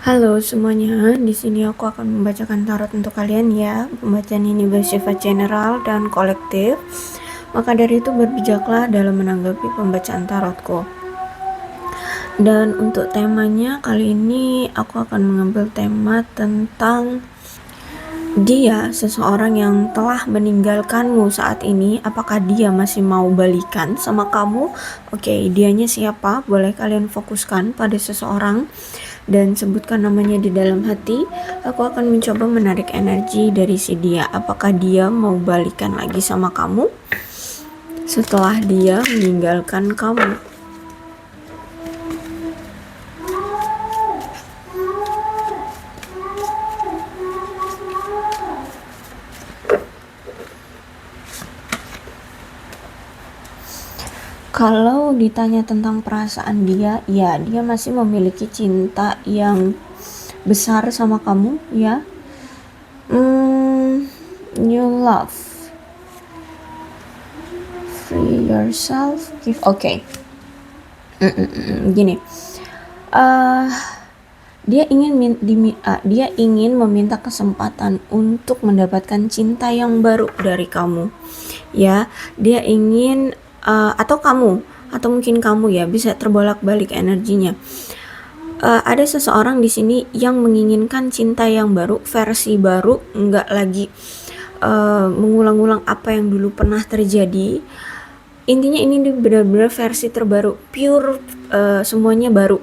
Halo semuanya, di sini aku akan membacakan tarot untuk kalian ya. Pembacaan ini bersifat general dan kolektif. Maka dari itu berbijaklah dalam menanggapi pembacaan tarotku. Dan untuk temanya kali ini aku akan mengambil tema tentang dia, seseorang yang telah meninggalkanmu saat ini. Apakah dia masih mau balikan sama kamu? Oke, dianya siapa? Boleh kalian fokuskan pada seseorang dan sebutkan namanya di dalam hati. Aku akan mencoba menarik energi dari si dia. Apakah dia mau balikan lagi sama kamu setelah dia meninggalkan kamu? Kalau ditanya tentang perasaan dia, ya dia masih memiliki cinta yang besar sama kamu ya. New love, free yourself, give. Oke. Gini, uh, dia ingin meminta kesempatan untuk mendapatkan cinta yang baru dari kamu ya. Dia ingin atau kamu, atau mungkin kamu ya, bisa terbolak-balik energinya. Ada seseorang di sini yang menginginkan cinta yang baru, versi baru, nggak lagi mengulang-ulang apa yang dulu pernah terjadi. Intinya ini benar-benar versi terbaru, pure, semuanya baru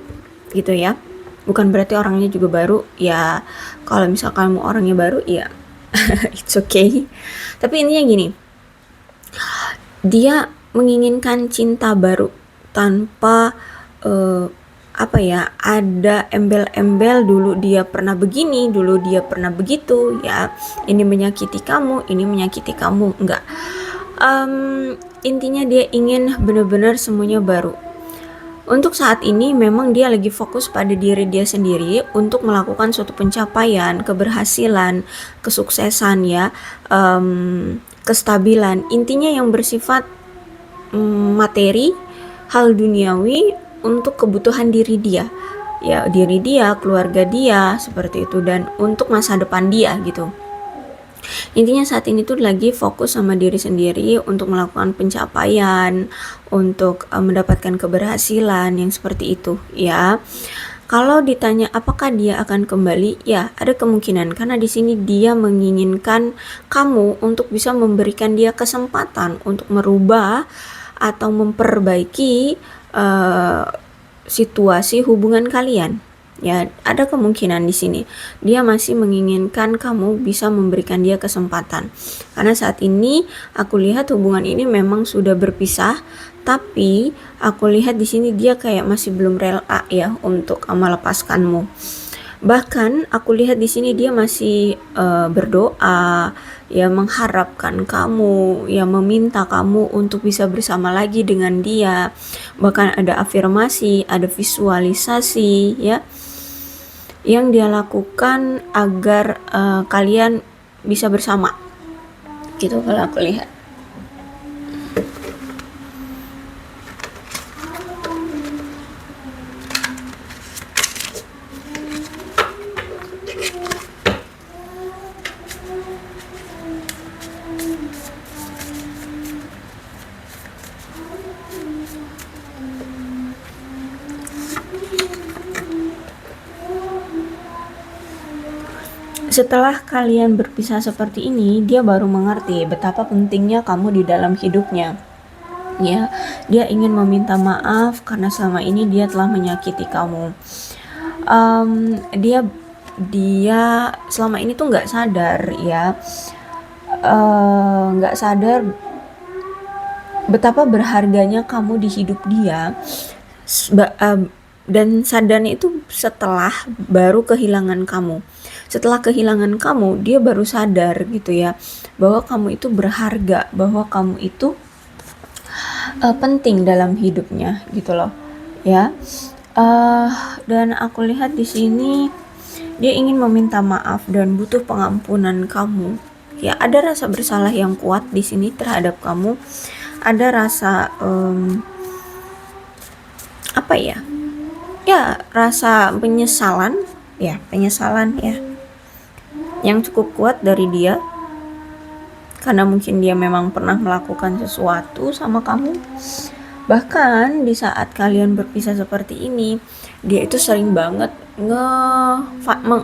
gitu ya. Bukan berarti orangnya juga baru ya. Kalau misalkan kamu orangnya baru ya it's okay. Tapi intinya gini, dia menginginkan cinta baru tanpa ada embel-embel dulu dia pernah begini, dulu dia pernah begitu ya. Ini menyakiti kamu, ini menyakiti kamu, enggak. Intinya dia ingin benar-benar semuanya baru. Untuk saat ini memang dia lagi fokus pada diri dia sendiri untuk melakukan suatu pencapaian, keberhasilan, kesuksesan ya, kestabilan. Intinya yang bersifat materi, hal duniawi untuk kebutuhan diri dia. Ya, diri dia, keluarga dia, seperti itu, dan untuk masa depan dia gitu. Intinya saat ini tuh lagi fokus sama diri sendiri untuk melakukan pencapaian, untuk mendapatkan keberhasilan yang seperti itu ya. Kalau ditanya apakah dia akan kembali, ya ada kemungkinan karena di sini dia menginginkan kamu untuk bisa memberikan dia kesempatan untuk merubah atau memperbaiki situasi hubungan kalian. Ya, ada kemungkinan di sini dia masih menginginkan kamu bisa memberikan dia kesempatan. Karena saat ini aku lihat hubungan ini memang sudah berpisah, tapi aku lihat di sini dia kayak masih belum rela ya untuk melepaskanmu. Bahkan aku lihat di sini dia masih berdoa, ya mengharapkan kamu, ya meminta kamu untuk bisa bersama lagi dengan dia. Bahkan ada afirmasi, ada visualisasi ya yang dia lakukan agar kalian bisa bersama. Gitu kalau aku lihat. Setelah kalian berpisah seperti ini, dia baru mengerti betapa pentingnya kamu di dalam hidupnya. Ya, dia ingin meminta maaf karena selama ini dia telah menyakiti kamu. Dia selama ini tuh nggak sadar ya, nggak sadar betapa berharganya kamu di hidup dia. Dan sadarnya itu setelah baru kehilangan kamu. Setelah kehilangan kamu, dia baru sadar gitu ya, bahwa kamu itu berharga, bahwa kamu itu penting dalam hidupnya gitu loh ya. Dan aku lihat di sini dia ingin meminta maaf dan butuh pengampunan kamu ya. Ada rasa bersalah yang kuat di sini terhadap kamu, ada rasa rasa penyesalan ya penyesalan ya yang cukup kuat dari dia, karena mungkin dia memang pernah melakukan sesuatu sama kamu. Bahkan di saat kalian berpisah seperti ini, dia itu sering banget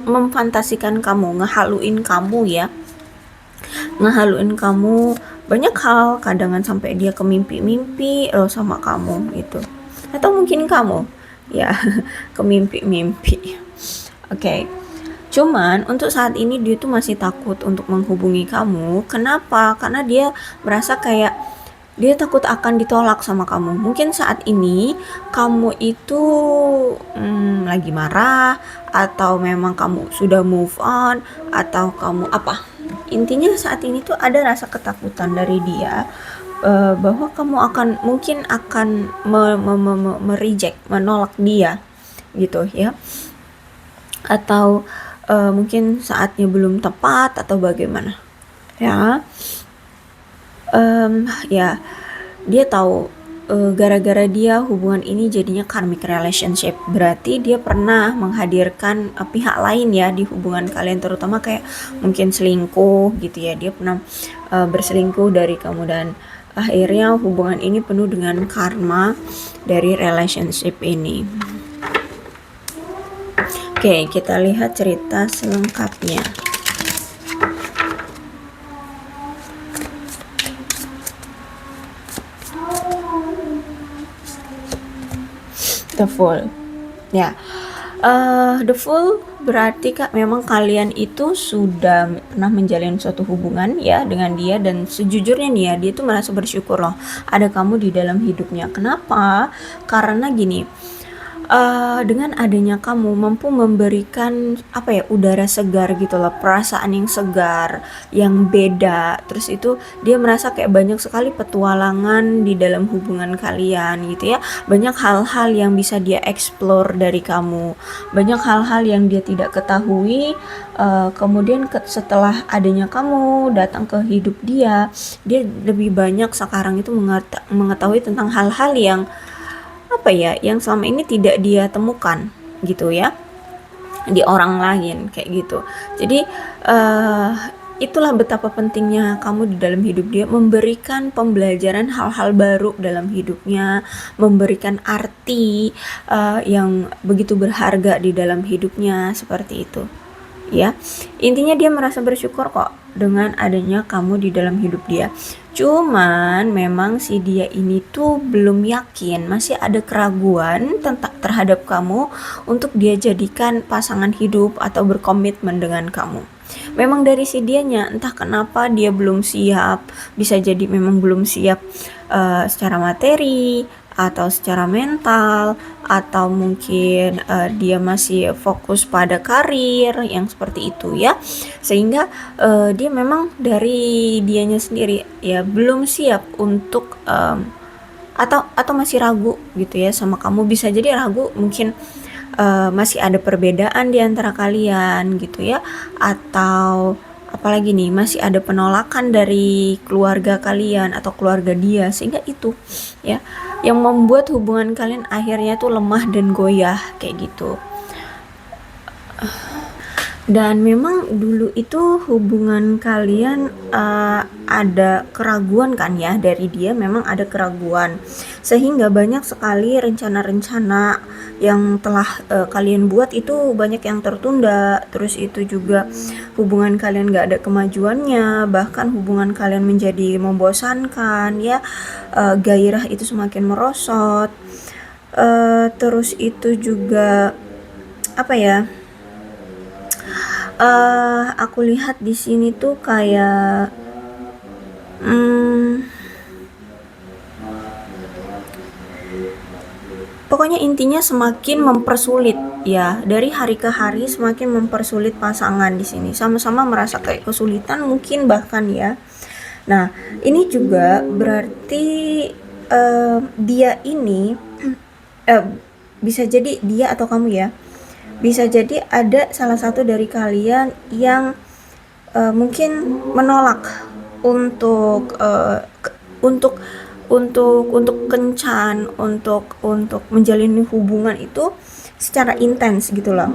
memfantasikan kamu, ngehaluin kamu ya, ngehaluin kamu banyak hal, kadangan sampai dia ke mimpi-mimpi loh sama kamu gitu. Atau mungkin kamu ya ke mimpi-mimpi. Oke. Cuman untuk saat ini dia tuh masih takut untuk menghubungi kamu. Kenapa? Karena dia merasa kayak dia takut akan ditolak sama kamu. Mungkin saat ini kamu itu lagi marah, atau memang kamu sudah move on, atau kamu apa. Intinya saat ini tuh ada rasa ketakutan dari dia, bahwa kamu mungkin akan mereject, menolak dia gitu ya. Atau mungkin saatnya belum tepat atau bagaimana ya. Ya dia tahu gara-gara dia hubungan ini jadinya karmic relationship, berarti dia pernah menghadirkan pihak lain ya di hubungan kalian, terutama kayak mungkin selingkuh gitu ya. Dia pernah berselingkuh dari kamu, dan akhirnya hubungan ini penuh dengan karma dari relationship ini. Oke, kita lihat cerita selengkapnya. The Fool. Ya. The Fool berarti Kak, memang kalian itu sudah pernah menjalin suatu hubungan ya dengan dia, dan sejujurnya nih ya, dia tuh merasa bersyukur loh ada kamu di dalam hidupnya. Kenapa? Karena gini, dengan adanya kamu mampu memberikan udara segar gitu loh, perasaan yang segar, yang beda. Terus itu dia merasa kayak banyak sekali petualangan di dalam hubungan kalian gitu ya. Banyak hal-hal yang bisa dia explore dari kamu, banyak hal-hal yang dia tidak ketahui. Kemudian setelah adanya kamu datang ke hidup dia lebih banyak sekarang itu mengetahui tentang hal-hal yang yang selama ini tidak dia temukan gitu ya di orang lain kayak gitu. Jadi itulah betapa pentingnya kamu di dalam hidup dia, memberikan pembelajaran hal-hal baru dalam hidupnya, memberikan arti yang begitu berharga di dalam hidupnya, seperti itu ya. Intinya dia merasa bersyukur kok dengan adanya kamu di dalam hidup dia. Cuman memang si dia ini tuh belum yakin, masih ada keraguan terhadap kamu untuk dia jadikan pasangan hidup atau berkomitmen dengan kamu. Memang dari si dianya entah kenapa dia belum siap, bisa jadi memang belum siap secara materi atau secara mental, atau mungkin dia masih fokus pada karir yang seperti itu ya, sehingga dia memang dari dianya sendiri ya belum siap untuk atau masih ragu gitu ya sama kamu. Bisa jadi ragu, mungkin masih ada perbedaan di antara kalian gitu ya, atau apalagi nih, masih ada penolakan dari keluarga kalian atau keluarga dia, sehingga itu ya yang membuat hubungan kalian akhirnya tuh lemah dan goyah kayak gitu. Dan memang dulu itu hubungan kalian ada keraguan kan ya, dari dia memang ada keraguan, sehingga banyak sekali rencana-rencana yang telah kalian buat itu banyak yang tertunda. Terus itu juga hubungan kalian gak ada kemajuannya, bahkan hubungan kalian menjadi membosankan ya, gairah itu semakin merosot. Terus itu juga aku lihat di sini tuh kayak pokoknya intinya semakin mempersulit ya, dari hari ke hari semakin mempersulit pasangan di sini, sama-sama merasa kayak kesulitan mungkin bahkan ya. Nah, ini juga berarti dia ini bisa jadi dia atau kamu ya, bisa jadi ada salah satu dari kalian yang mungkin menolak untuk kencan, untuk menjalin hubungan itu secara intens gitu loh.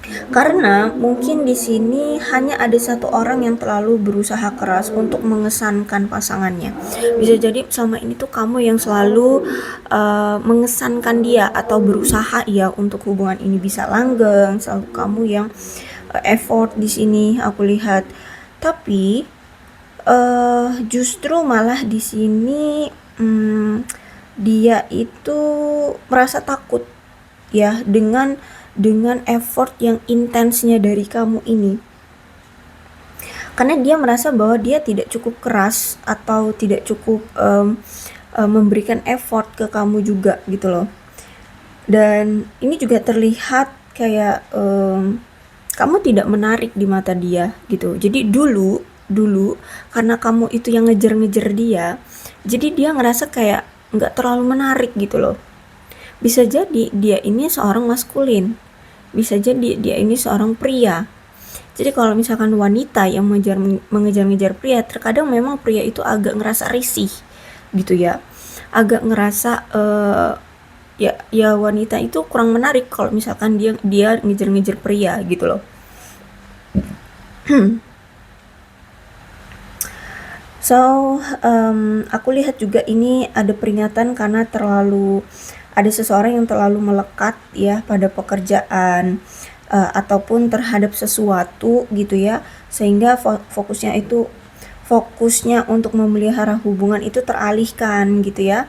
Karena mungkin di sini hanya ada satu orang yang terlalu berusaha keras untuk mengesankan pasangannya. Bisa jadi selama ini tuh kamu yang selalu mengesankan dia atau berusaha ya untuk hubungan ini bisa langgeng. Selalu kamu yang effort di sini aku lihat. Tapi justru malah di sini dia itu merasa takut ya dengan effort yang intensnya dari kamu ini, karena dia merasa bahwa dia tidak cukup keras atau tidak cukup memberikan effort ke kamu juga gitu loh. Dan ini juga terlihat kayak kamu tidak menarik di mata dia gitu. Jadi dulu karena kamu itu yang ngejar-ngejar dia, jadi dia ngerasa kayak nggak terlalu menarik gitu loh. Bisa jadi dia ini seorang maskulin, bisa jadi dia ini seorang pria. Jadi kalau misalkan wanita yang mengejar-ngejar pria, terkadang memang pria itu agak ngerasa risih gitu ya, agak ngerasa ya wanita itu kurang menarik kalau misalkan dia ngejar-ngejar pria gitu loh. So aku lihat juga ini ada peringatan karena ada seseorang yang terlalu melekat ya pada pekerjaan ataupun terhadap sesuatu gitu ya, sehingga fokusnya untuk memelihara hubungan itu teralihkan gitu ya.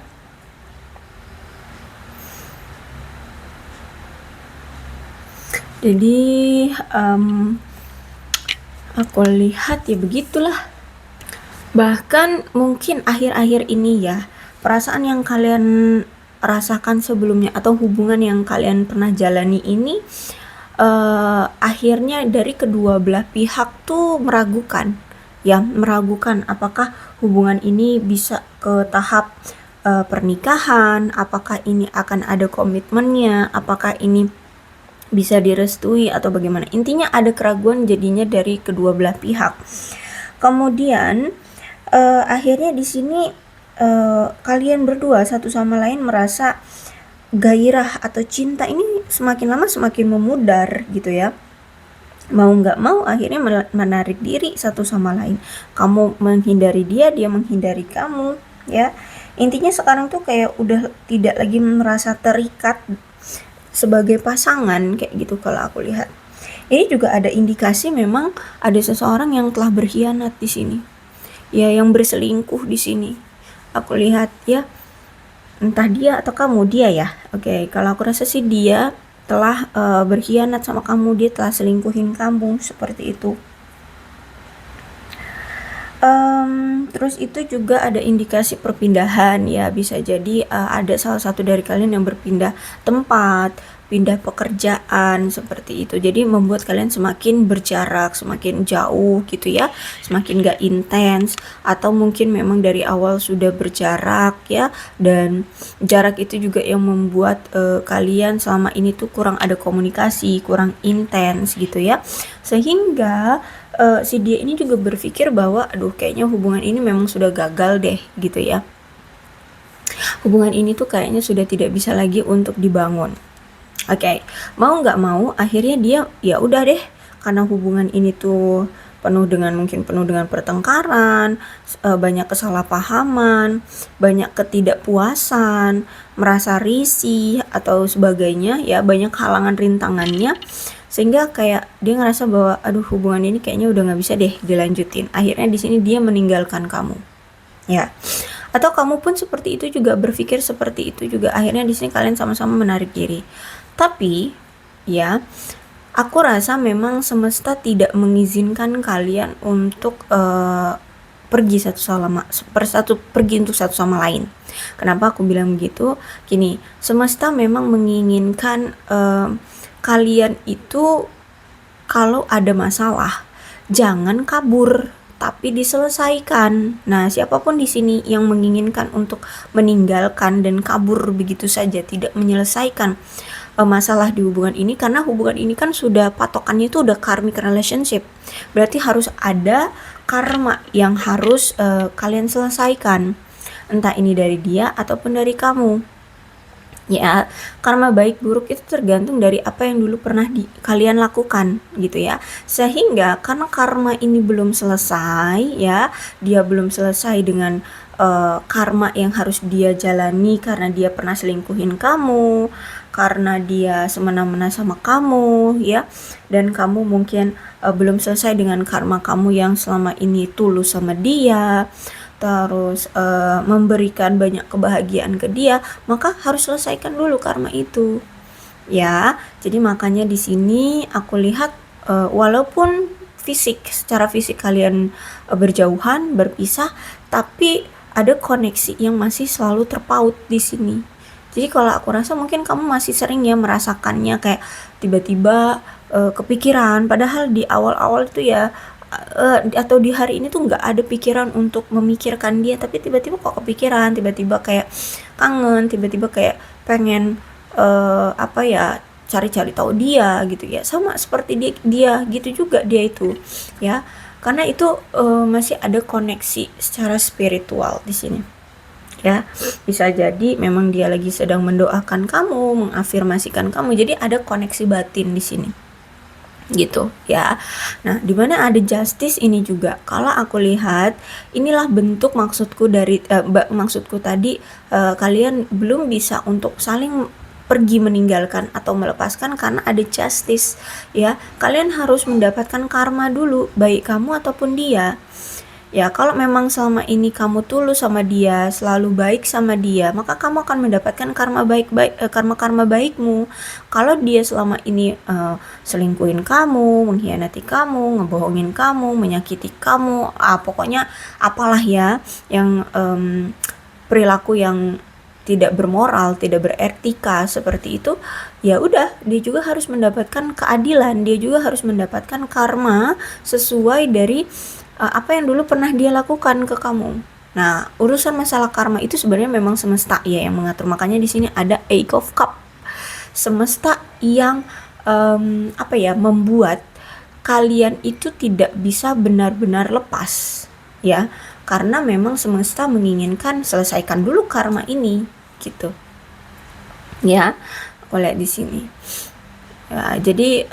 Jadi aku lihat ya begitulah. Bahkan mungkin akhir-akhir ini ya, perasaan yang kalian rasakan sebelumnya atau hubungan yang kalian pernah jalani ini akhirnya dari kedua belah pihak tuh meragukan apakah hubungan ini bisa ke tahap pernikahan, apakah ini akan ada komitmennya, apakah ini bisa direstui atau bagaimana. Intinya ada keraguan jadinya dari kedua belah pihak. Kemudian akhirnya di sini kalian berdua satu sama lain merasa gairah atau cinta ini semakin lama semakin memudar gitu ya. Mau nggak mau akhirnya menarik diri satu sama lain. Kamu menghindari dia, dia menghindari kamu ya. Intinya sekarang tuh kayak udah tidak lagi merasa terikat sebagai pasangan kayak gitu kalau aku lihat. Ini juga ada indikasi memang ada seseorang yang telah berkhianat di sini. Ya, yang berselingkuh di sini. Aku lihat ya, entah dia atau kamu, dia ya. Oke, kalau aku rasa sih dia telah berkhianat sama kamu, dia telah selingkuhin kamu seperti itu. Terus itu juga ada indikasi perpindahan ya, bisa jadi ada salah satu dari kalian yang berpindah tempat, pindah pekerjaan seperti itu. Jadi membuat kalian semakin berjarak, semakin jauh gitu ya, semakin gak intens, atau mungkin memang dari awal sudah berjarak ya, dan jarak itu juga yang membuat kalian selama ini tuh kurang ada komunikasi, kurang intens gitu ya, sehingga si dia ini juga berpikir bahwa aduh kayaknya hubungan ini memang sudah gagal deh gitu ya, hubungan ini tuh kayaknya sudah tidak bisa lagi untuk dibangun. Oke, mau nggak mau akhirnya dia ya udah deh, karena hubungan ini tuh mungkin penuh dengan pertengkaran, banyak kesalahpahaman, banyak ketidakpuasan, merasa risih atau sebagainya ya, banyak halangan rintangannya, sehingga kayak dia ngerasa bahwa aduh hubungan ini kayaknya udah nggak bisa deh dilanjutin. Akhirnya di sini dia meninggalkan kamu ya, atau kamu pun seperti itu juga, berpikir seperti itu juga, akhirnya di sini kalian sama-sama menarik diri. Tapi ya, aku rasa memang semesta tidak mengizinkan kalian untuk pergi untuk satu sama lain. Kenapa aku bilang begitu? Gini, semesta memang menginginkan kalian itu kalau ada masalah jangan kabur, tapi diselesaikan. Nah, siapapun di sini yang menginginkan untuk meninggalkan dan kabur begitu saja, tidak menyelesaikan masalah di hubungan ini, karena hubungan ini kan sudah patokannya itu udah karmic relationship, berarti harus ada karma yang harus kalian selesaikan, entah ini dari dia ataupun dari kamu. Ya, karma baik buruk itu tergantung dari apa yang dulu pernah kalian lakukan gitu ya. Sehingga karena karma ini belum selesai ya, dia belum selesai dengan karma yang harus dia jalani karena dia pernah selingkuhin kamu, karena dia semena-mena sama kamu ya, dan kamu mungkin belum selesai dengan karma kamu yang selama ini tulus sama dia, terus memberikan banyak kebahagiaan ke dia, maka harus selesaikan dulu karma itu. Ya, jadi makanya di sini aku lihat walaupun secara fisik kalian berjauhan, berpisah, tapi ada koneksi yang masih selalu terpaut di sini. Jadi kalau aku rasa mungkin kamu masih sering ya merasakannya kayak tiba-tiba kepikiran, padahal di awal-awal itu ya atau di hari ini tuh nggak ada pikiran untuk memikirkan dia, tapi tiba-tiba kok kepikiran, tiba-tiba kayak kangen, tiba-tiba kayak pengen apa ya, cari-cari tahu dia gitu ya, sama seperti dia gitu juga dia itu ya, karena itu masih ada koneksi secara spiritual di sini ya. Bisa jadi memang dia lagi sedang mendoakan kamu, mengafirmasikan kamu, jadi ada koneksi batin di sini gitu ya. Nah, dimana ada justice ini juga, kalau aku lihat inilah bentuk maksudku dari maksudku tadi, kalian belum bisa untuk saling pergi meninggalkan atau melepaskan karena ada justice ya. Kalian harus mendapatkan karma dulu, baik kamu ataupun dia. Ya, kalau memang selama ini kamu tulus sama dia, selalu baik sama dia, maka kamu akan mendapatkan karma baikmu. Kalau dia selama ini selingkuhin kamu, mengkhianati kamu, ngebohongin kamu, menyakiti kamu, pokoknya apalah ya, yang perilaku yang tidak bermoral, tidak beretika seperti itu, ya udah, dia juga harus mendapatkan keadilan, dia juga harus mendapatkan karma sesuai dari apa yang dulu pernah dia lakukan ke kamu. Nah, urusan masalah karma itu sebenarnya memang semesta ya yang mengatur. Makanya di sini ada Eight of Cup. Semesta yang apa ya, membuat kalian itu tidak bisa benar-benar lepas ya. Karena memang semesta menginginkan selesaikan dulu karma ini gitu. Ya, aku lihat di sini. Ya, jadi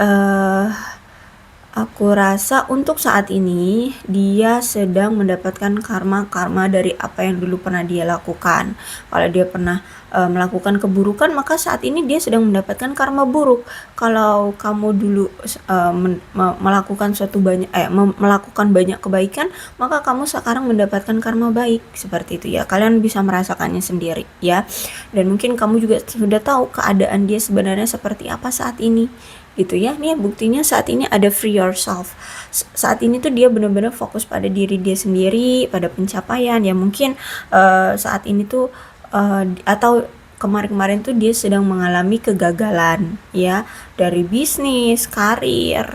aku rasa untuk saat ini dia sedang mendapatkan karma dari apa yang dulu pernah dia lakukan. Kalau dia pernah melakukan keburukan, maka saat ini dia sedang mendapatkan karma buruk. Kalau kamu dulu melakukan banyak kebaikan, maka kamu sekarang mendapatkan karma baik, seperti itu ya. Kalian bisa merasakannya sendiri ya. Dan mungkin kamu juga sudah tahu keadaan dia sebenarnya seperti apa saat ini gitu ya. Nih buktinya saat ini ada free yourself. Saat ini tuh dia benar-benar fokus pada diri dia sendiri, pada pencapaian ya. Mungkin saat ini tuh atau kemarin-kemarin tuh dia sedang mengalami kegagalan ya, dari bisnis, karir,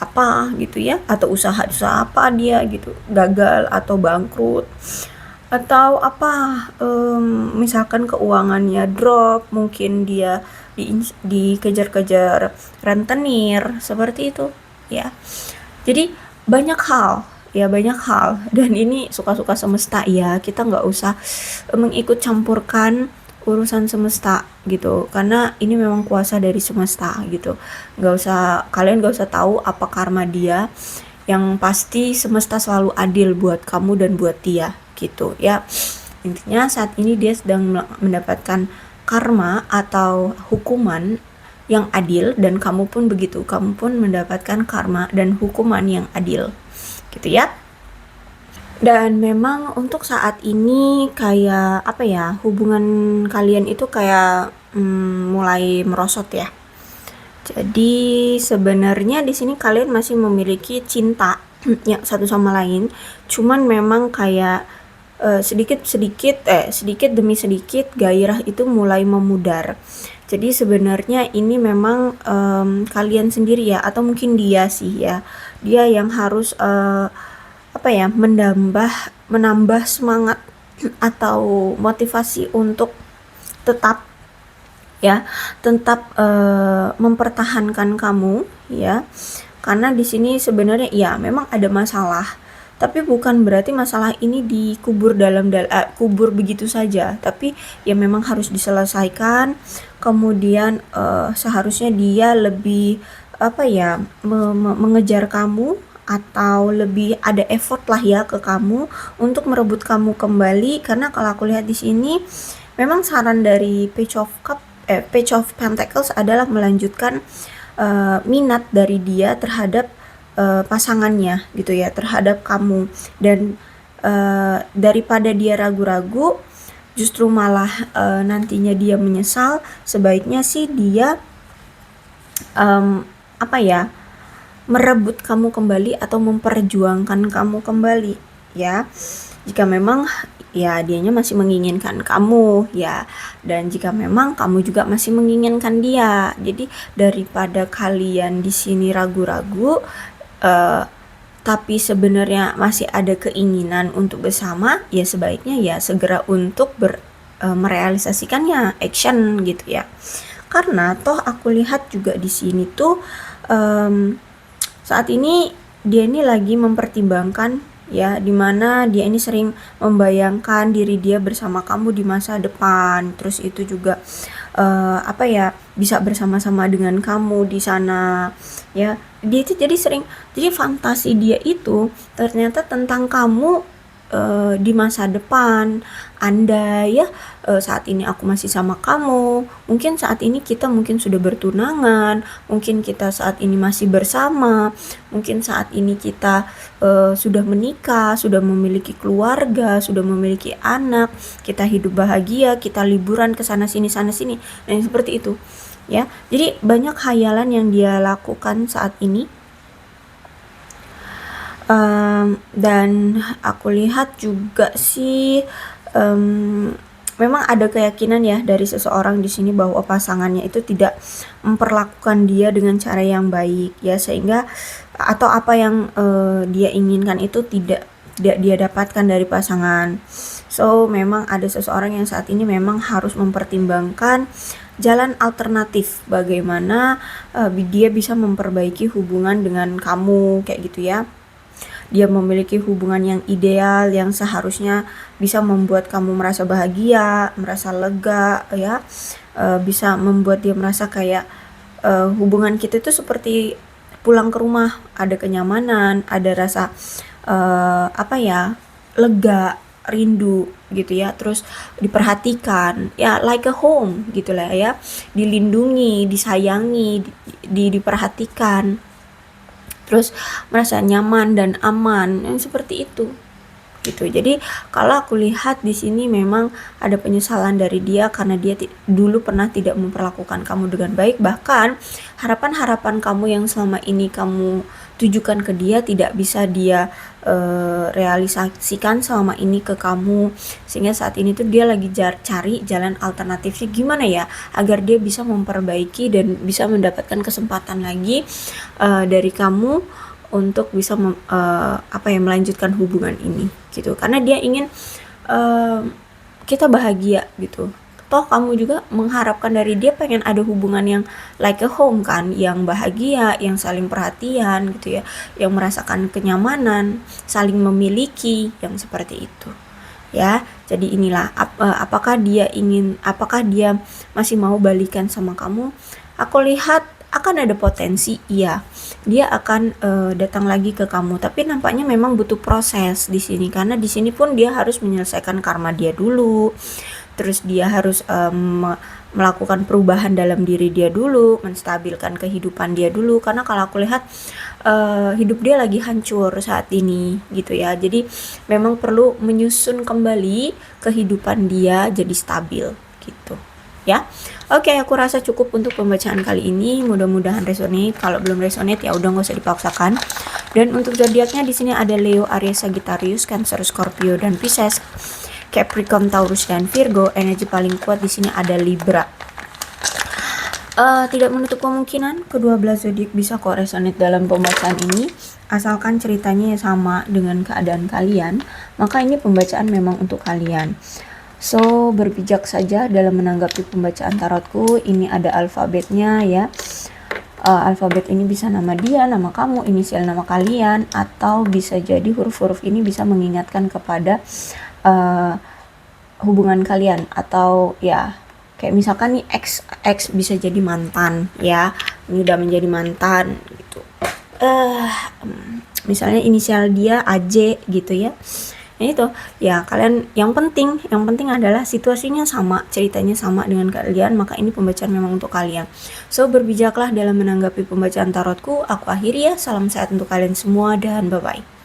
apa gitu ya, atau usaha apa dia gitu gagal atau bangkrut, atau apa misalkan keuangannya drop, mungkin dia dikejar-kejar rentenir seperti itu ya. Jadi banyak hal dan ini suka-suka semesta ya, kita nggak usah mengikut campurkan urusan semesta gitu, karena ini memang kuasa dari semesta gitu. Kalian nggak usah tahu apa karma dia, yang pasti semesta selalu adil buat kamu dan buat dia gitu ya. Intinya saat ini dia sedang mendapatkan karma atau hukuman yang adil, dan kamu pun begitu, kamu pun mendapatkan karma dan hukuman yang adil gitu ya. Dan memang untuk saat ini kayak apa ya, hubungan kalian itu kayak mulai merosot ya. Jadi sebenarnya di sini kalian masih memiliki cinta yang satu sama lain, cuman memang kayak sedikit demi sedikit gairah itu mulai memudar. Jadi sebenarnya ini memang kalian sendiri ya, atau mungkin dia sih ya, dia yang harus apa ya, menambah semangat atau motivasi untuk tetap mempertahankan kamu ya. Karena di sini sebenarnya ya memang ada masalah, Tapi bukan berarti masalah ini dikubur kubur begitu saja, tapi ya memang harus diselesaikan. Kemudian seharusnya dia lebih apa ya, mengejar kamu atau lebih ada effort lah ya ke kamu untuk merebut kamu kembali. Karena kalau aku lihat di sini memang saran dari Page of Pentacles adalah melanjutkan minat dari dia terhadap pasangannya gitu ya, terhadap kamu. Dan daripada dia ragu-ragu, justru malah nantinya dia menyesal, sebaiknya sih dia apa ya, merebut kamu kembali atau memperjuangkan kamu kembali ya. Jika memang ya dianya masih menginginkan kamu ya, dan jika memang kamu juga masih menginginkan dia. Jadi daripada kalian di sini ragu-ragu tapi sebenarnya masih ada keinginan untuk bersama, ya sebaiknya ya segera untuk merealisasikannya, action gitu ya. Karena toh aku lihat juga di sini tuh saat ini dia ini lagi mempertimbangkan ya, dimana dia ini sering membayangkan diri dia bersama kamu di masa depan. Terus itu juga apa ya, bisa bersama-sama dengan kamu di sana ya. Dia itu jadi fantasi dia itu ternyata tentang kamu di masa depan. Andai ya saat ini aku masih sama kamu, mungkin saat ini kita mungkin sudah bertunangan, mungkin kita saat ini masih bersama, mungkin saat ini kita sudah menikah, sudah memiliki keluarga, sudah memiliki anak, kita hidup bahagia, kita liburan ke sana sini nah seperti itu ya. Jadi banyak khayalan yang dia lakukan saat ini. Dan aku lihat juga sih memang ada keyakinan ya dari seseorang di sini bahwa pasangannya itu tidak memperlakukan dia dengan cara yang baik ya, sehingga atau apa yang dia inginkan itu tidak dia dapatkan dari pasangan. So memang ada seseorang yang saat ini memang harus mempertimbangkan jalan alternatif bagaimana dia bisa memperbaiki hubungan dengan kamu kayak gitu ya. Dia memiliki hubungan yang ideal yang seharusnya bisa membuat kamu merasa bahagia, merasa lega ya, bisa membuat dia merasa kayak hubungan kita itu seperti pulang ke rumah, ada kenyamanan, ada rasa apa ya, lega, rindu gitu ya, terus diperhatikan ya, like a home gitu lah ya, dilindungi, disayangi, diperhatikan, terus merasa nyaman dan aman yang seperti itu gitu. Jadi kalau aku lihat di sini memang ada penyesalan dari dia karena dia dulu pernah tidak memperlakukan kamu dengan baik, bahkan harapan-harapan kamu yang selama ini kamu tujukan ke dia tidak bisa dia realisasikan selama ini ke kamu, sehingga saat ini tuh dia lagi cari jalan alternatifnya gimana ya agar dia bisa memperbaiki dan bisa mendapatkan kesempatan lagi dari kamu untuk bisa apa ya, melanjutkan hubungan ini gitu. Karena dia ingin kita bahagia gitu. Toh kamu juga mengharapkan dari dia pengen ada hubungan yang like a home kan, yang bahagia, yang saling perhatian gitu ya, yang merasakan kenyamanan, saling memiliki, yang seperti itu ya. Jadi inilah apakah dia masih mau balikan sama kamu. Aku lihat akan ada potensi, iya, dia akan datang lagi ke kamu, tapi nampaknya memang butuh proses di sini, karena di sini pun dia harus menyelesaikan karma dia dulu, terus dia harus melakukan perubahan dalam diri dia dulu, menstabilkan kehidupan dia dulu, karena kalau aku lihat hidup dia lagi hancur saat ini gitu ya. Jadi memang perlu menyusun kembali kehidupan dia jadi stabil gitu ya. Oke, aku rasa cukup untuk pembacaan kali ini. Mudah-mudahan resonate. Kalau belum resonate ya udah nggak usah dipaksakan. Dan untuk zodiaknya di sini ada Leo, Aries, Sagittarius, Cancer, Scorpio, dan Pisces. Capricorn, Taurus, dan Virgo. Energi paling kuat di sini ada Libra. Tidak menutup kemungkinan kedua belas zodiak bisa kok resonate dalam pembacaan ini, asalkan ceritanya sama dengan keadaan kalian, maka ini pembacaan memang untuk kalian. So, berbijak saja dalam menanggapi pembacaan tarotku. Ini ada alfabetnya ya. alfabet ini bisa nama dia, nama kamu, inisial nama kalian, atau bisa jadi huruf-huruf ini bisa mengingatkan kepada hubungan kalian, atau ya kayak misalkan nih X bisa jadi mantan ya, ini udah menjadi mantan gitu. Misalnya inisial dia AJ gitu ya. Nah itu ya, kalian yang penting adalah situasinya sama, ceritanya sama dengan kalian, maka ini pembacaan memang untuk kalian. So berbijaklah dalam menanggapi pembacaan tarotku. Aku akhiri ya, salam sehat untuk kalian semua dan bye bye.